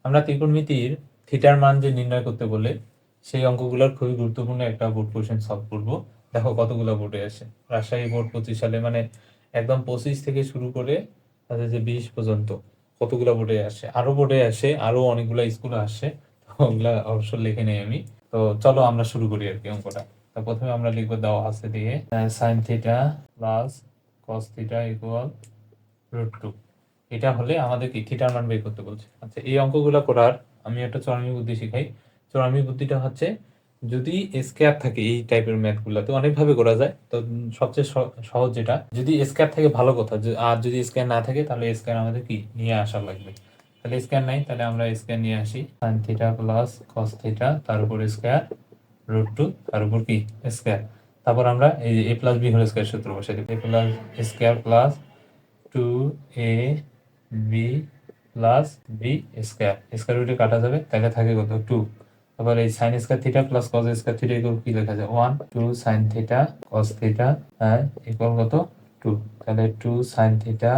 আমরা ত্রিকোণমিতির থিটার মান যে নির্ণয় করতে বলে সেই অঙ্কগুলোর খুবই গুরুত্বপূর্ণ একটা বোর্ড কোশ্চেন সলভ করব। দেখো কতগুলো বোর্ডে আসে। রাজশাহী বোর্ড 25 সালে, মানে একদম 25 থেকে শুরু করে যে 20 পর্যন্ত কতগুলো বোর্ডে আসে, আরো বোর্ডে আসে, আরো অনেকগুলো স্কুলে আসে। তো ওগুলা অবশ্য লিখে নেই আমি। তো চলো আমরা শুরু করি আর কি অঙ্কটা। তো প্রথমে আমরা লিখবো, দেওয়া আছে দিয়ে সাইন থিটা প্লাস কস থিটা ইকুয়াল √2। এটা হলে আমাদের কি থিটার মান বের করতে বলছে। আচ্ছা, এই অঙ্কগুলো করার আমি একটা চরমী বুদ্ধি শিখাই। চরমী বুদ্ধিটা হচ্ছে, যদি স্কয়ার থাকে এই টাইপের ম্যাথ গুলাতে অনেকভাবে করা যায়। তো সবচেয়ে সহজ যেটা, যদি স্কয়ার থাকে ভালো কথা, আর যদি স্কয়ার না থাকে তাহলে স্কয়ার আমাদের কি নিয়ে আসা লাগবে। তাহলে স্কয়ার নাই, তাহলে আমরা স্কয়ার নিয়ে আসি। Sine theta plus cos theta তার উপর স্কয়ার √2 তার উপর কি স্কয়ার। তারপর আমরা এই a plus b whole square সূত্র বসাই দিই। A plus square plus 2ab plus b square, square রুটে কাটা যাবে, তাহলে থাকে কত 2। তারপর এই sine square theta plus cos square theta equal কি লেখা যায় 1, 2 sine theta cos theta equal কত 2। তাহলে 2 সাইন থিটা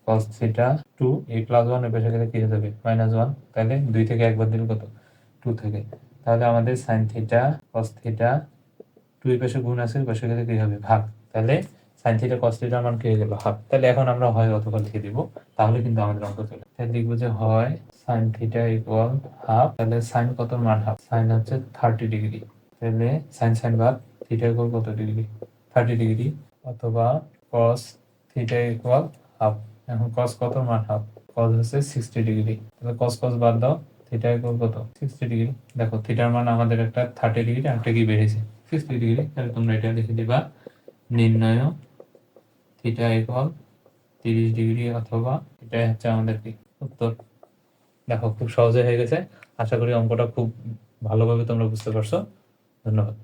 কস থিটা 2, এই প্লাস 1 এর পাশে গেলে কি হয়ে যাবে -1। তাহলে 2 থেকে একবার দিলে কত 2 থাকে। তাহলে আমাদের সাইন থিটা কস থিটা 2 এর পাশে গুণ আছে, পাশে গেলে কি হবে ভাগ। তাহলে সাইন থিটা কস থিটার মান কি হয়ে গেল হাফ। তাহলে এখন আমরা হয় অথবা লিখে দিব, তাহলে কিন্তু আমাদের অঙ্ক চলে। তাহলে লিখবো যে হয় সাইন থিটা ইকুয়াল হাফ। তাহলে সাইন কত মান হাফ, সাইন হচ্ছে 30 ডিগ্রি। তাহলে সাইন সাইন ভাগ থিটা ইকুয়াল কত ডিগ্রি 30 ডিগ্রি, অথবা কস থিটা ইকুয়াল হাফ। এখন কস কত মান হাফ, কস হচ্ছে 60 ডিগ্রি। তাহলে কস কস বাদ দাও, থিটা ইকুয়াল কত 60 ডিগ্রি। দেখো থিটার মান আমাদের একটা 30 ডিগ্রি, একটা কি বেড়েছে 60 ডিগ্রি। তাহলে তোমরা এটা লিখে দিবা, নির্ণয় থিটা ইকুয়াল 30 ডিগ্রি, অথবা এটাই হচ্ছে আমাদের কি উত্তর। দেখো খুব সহজে হয়ে গেছে। আশা করি অঙ্কটা খুব ভালোভাবে তোমরা বুঝতে পারছো। ধন্যবাদ।